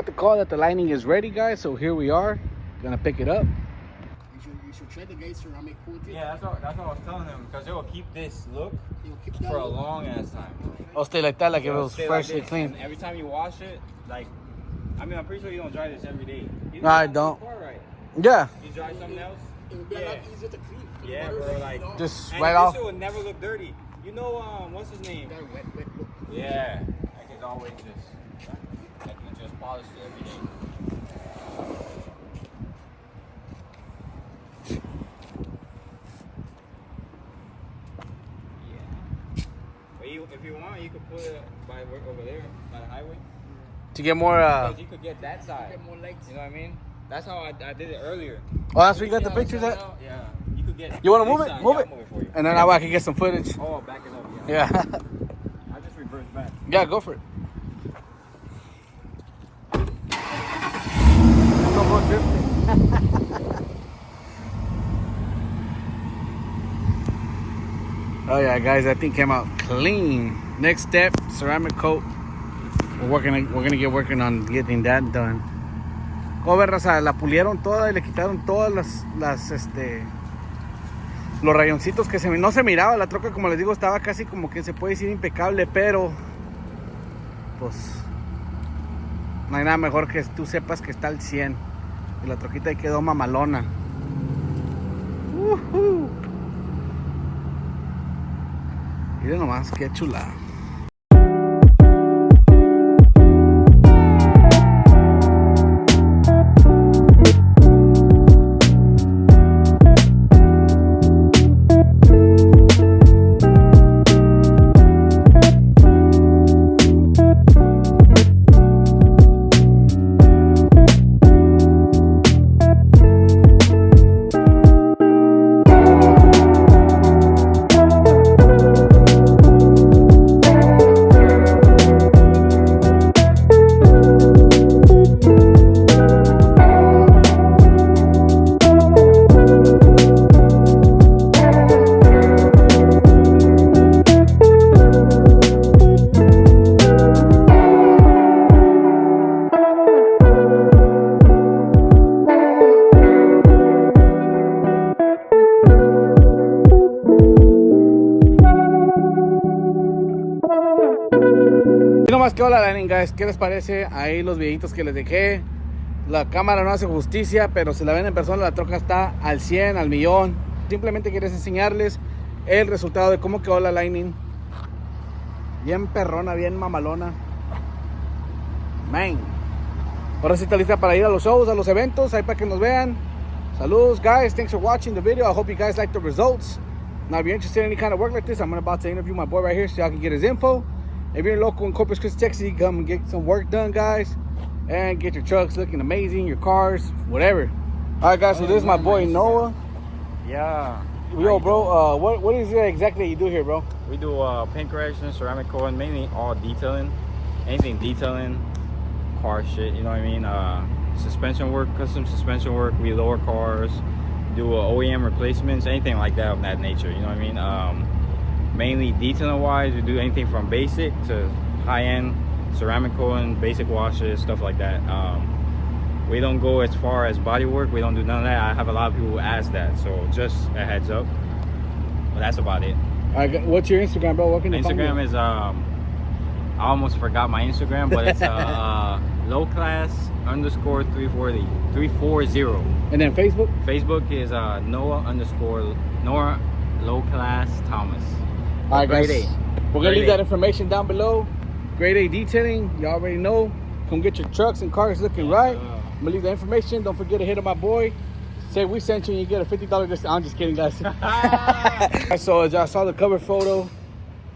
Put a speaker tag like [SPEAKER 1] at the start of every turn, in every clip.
[SPEAKER 1] got the call that the lighting is ready, guys. So here we are, gonna pick it up.
[SPEAKER 2] You should try the guys ceramic coating.
[SPEAKER 3] Yeah, that's what I was telling him, because it will keep this look for a long ass time.
[SPEAKER 1] I'll stay like that, like if it was
[SPEAKER 3] Stay
[SPEAKER 1] freshly
[SPEAKER 3] like this.
[SPEAKER 1] clean.
[SPEAKER 3] And every time you wash it, like, I mean, I'm pretty sure you don't dry this every day.
[SPEAKER 1] No, I don't.
[SPEAKER 3] Right?
[SPEAKER 1] Yeah.
[SPEAKER 3] You dry something else?
[SPEAKER 2] It would be a lot easier to clean.
[SPEAKER 3] Yeah, bro, like,
[SPEAKER 1] Just
[SPEAKER 3] and
[SPEAKER 1] right off.
[SPEAKER 3] This shit will never look dirty. You know, what's his name?
[SPEAKER 2] That wet look.
[SPEAKER 3] Yeah, I can always just polish it every day. If you want, you could put it by work over there, by the highway.
[SPEAKER 1] To get more.
[SPEAKER 3] Because you could get that side.
[SPEAKER 2] Get more lights.
[SPEAKER 3] You know what I mean? That's how I did it earlier.
[SPEAKER 1] Oh, that's where you got the pictures at?
[SPEAKER 3] Yeah. You could get.
[SPEAKER 1] You want to move it?
[SPEAKER 3] side.
[SPEAKER 1] Move
[SPEAKER 3] Yeah,
[SPEAKER 1] it.
[SPEAKER 3] I'll move it for you.
[SPEAKER 1] And then I can get some footage.
[SPEAKER 3] Oh, back it up.
[SPEAKER 1] Yeah.
[SPEAKER 3] I just reverse back.
[SPEAKER 1] Yeah, go for it. Oh yeah, guys, that thing came out clean. Next step, ceramic coat. We're gonna get working on getting that done. Como ver, raza, la pulieron toda y le quitaron todas los rayoncitos que no se miraba. La troca, como les digo, estaba casi como que se puede decir impecable, pero pues no hay nada mejor que tú sepas que está al 100. Y la troquita ahí quedó mamalona. Miren nomás, qué chulada. Y nomás que hola, lighting, guys. ¿Qué les parece? Ahí los videitos que les dejé. La cámara no hace justicia, pero si la ven en persona, la troca está al 100, al millón. Simplemente quieres enseñarles el resultado de cómo quedó la lighting. Bien perrona, bien mamalona. Man. Ahora sí está lista para ir a los shows, a los eventos, ahí para que nos vean. Saludos, guys. Thanks for watching the video. I hope you guys like the results. Now, if you're interested in any kind of work like this, I'm about to interview my boy right here so y'all can get his info. If you're local in Corpus Christi, Texas, you come and get some work done, guys. And get your trucks looking amazing, your cars, whatever. All right, guys, so this is my boy Noah.
[SPEAKER 3] Yeah.
[SPEAKER 1] Yo, bro, what is it exactly you do here, bro?
[SPEAKER 3] We do paint correction, ceramic coating, mainly all detailing. Anything detailing, car shit, you know what I mean? Suspension work, custom suspension work. We lower cars, do OEM replacements, anything like that of that nature, you know what I mean? Mainly detailing wise, we do anything from basic to high-end, ceramic coating, basic washes, stuff like that. We don't go as far as body work. We don't do none of that. I have a lot of people who ask that, so just a heads up. But that's about it.
[SPEAKER 1] All right, what's your Instagram, bro? What can you find you?
[SPEAKER 3] Instagram is I almost forgot my Instagram, but it's low class _ 340.
[SPEAKER 1] And then Facebook?
[SPEAKER 3] Facebook is Noah low class Thomas.
[SPEAKER 1] All right, guys.
[SPEAKER 3] Grade A.
[SPEAKER 1] We're gonna leave that information down below. Grade A detailing, you already know. Come get your trucks and cars looking right. I'm gonna leave the information. Don't forget to hit on my boy. Say we sent you and you get a $50 discount. I'm just kidding, guys. So as y'all saw the cover photo,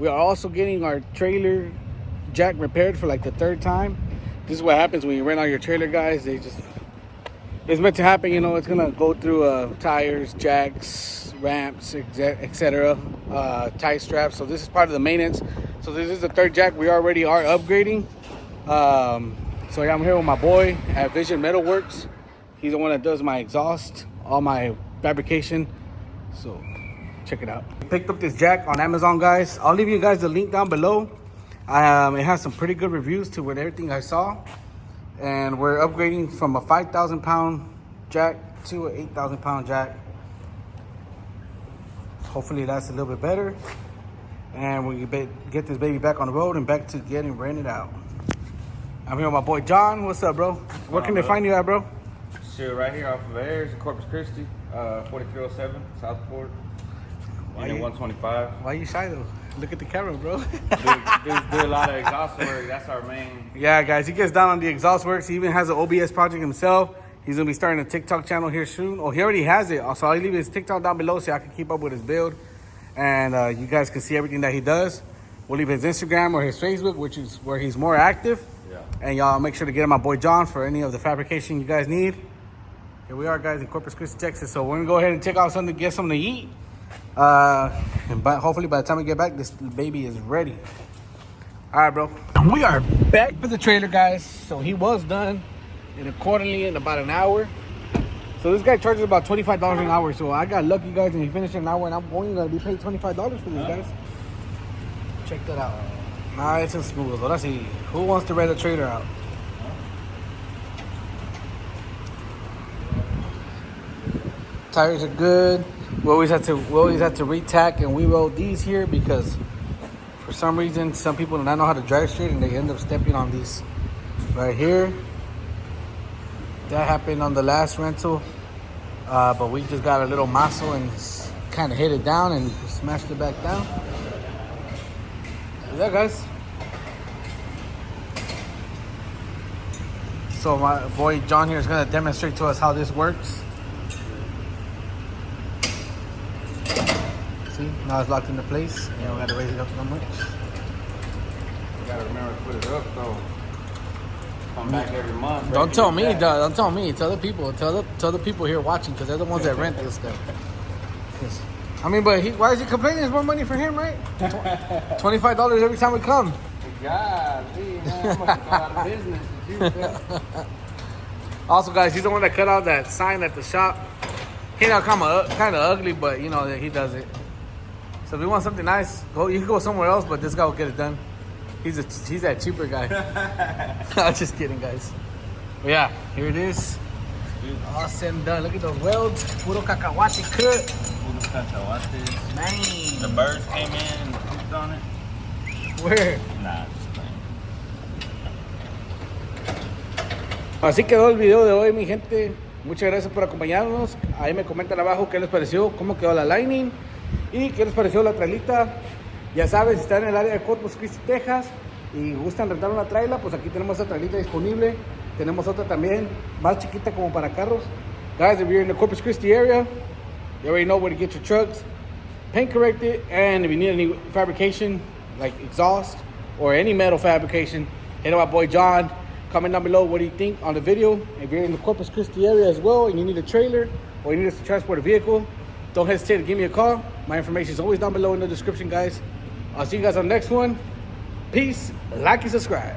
[SPEAKER 1] we are also getting our trailer jack repaired for like the 3rd time. This is what happens when you rent out your trailer, guys. It's meant to happen, you know. It's gonna go through tires, jacks, ramps, etc. Tie straps. So this is part of the maintenance. So this is the 3rd jack we already are upgrading. So yeah, I'm here with my boy at Vision Metalworks. He's the one that does my exhaust, all my fabrication. So check it out. Picked up this jack on Amazon, guys. I'll leave you guys the link down below. It has some pretty good reviews to with everything I saw. And we're upgrading from a 5,000 pound jack to an 8,000 pound jack. Hopefully that's a little bit better. And we can get this baby back on the road and back to getting rented out. I'm here with my boy John. What's up, bro? Where can they find you at, bro?
[SPEAKER 3] Shit, right here off of Ayers in Corpus Christi, 4307 Southport, Unit 125.
[SPEAKER 1] Why you shy though? Look at the camera, bro.
[SPEAKER 3] do a lot of exhaust work. That's our main.
[SPEAKER 1] Yeah, guys, he gets down on the exhaust works. He even has an O.B.S project himself. He's gonna be starting a TikTok channel here soon. Oh, he already has it. So I'll leave his TikTok down below so I can keep up with his build. And you guys can see everything that he does. We'll leave his Instagram or his Facebook, which is where he's more active.
[SPEAKER 3] Yeah. And
[SPEAKER 1] y'all make sure to get my boy John for any of the fabrication you guys need. Here we are, guys, in Corpus Christi, Texas. So we're gonna go ahead and take off something to get something to eat. But hopefully by the time we get back, this baby is ready. All right, bro. We are back for the trailer, guys. So he was done and accordingly in about an hour. So this guy charges about $25 an hour. So I got lucky, guys, and he finished in an hour, and I'm only gonna be paid $25 for this, guys. Check that out. Nice and smooth. So let's see. Who wants to rent a trailer out? Tires are good. We always have to re-tack and we-roll these here because for some reason some people do not know how to drive straight and they end up stepping on these right here. That happened on the last rental, but we just got a little muscle and kind of hit it down and smashed it back down. Yeah, guys. So my boy John here is gonna demonstrate to us how this works. See, now it's locked into place. You don't gotta raise it up so much.
[SPEAKER 3] You gotta remember to put it up though. Come back every month.
[SPEAKER 1] Don't tell me, don't tell me. Tell the people. Tell the people here watching, because they're the ones that rent this stuff. I mean, but why is he complaining? It's more money for him, right? $25 every time we come.
[SPEAKER 3] God, man, I'm gonna go out of business if you
[SPEAKER 1] Also, guys, he's the one that cut out that sign at the shop. Came out kind of ugly, but you know that he does it. So if you want something nice, you can go somewhere else, but this guy will get it done. He's that cheaper guy. I'm just kidding, guys. But yeah, here it is. All said and done. Look at those welds. Puro cacahuate cut.
[SPEAKER 3] Puro cacahuate.
[SPEAKER 1] Man.
[SPEAKER 3] The birds came in and pooped on it.
[SPEAKER 1] Where?
[SPEAKER 3] Nah, just playing.
[SPEAKER 1] Así quedó el video de hoy, mi gente. Muchas gracias por acompañarnos. Ahí me comentan abajo qué les pareció, cómo quedó la Lightning y qué les pareció la trailita. Ya saben, si están en el área de Corpus Christi, Texas y gustan rentar una traila, pues aquí tenemos esta trailita disponible. Tenemos otra también más chiquita como para carros. Guys, if you're in the Corpus Christi area, you already know where to get your trucks paint corrected. And if you need any fabrication like exhaust or any metal fabrication, hit up my boy John. Comment down below what do you think on the video. If you're in the Corpus Christi area as well and you need a trailer or you need us to transport a vehicle, don't hesitate to give me a call. My information is always down below in the description, guys. I'll see you guys on the next one. Peace, like and subscribe.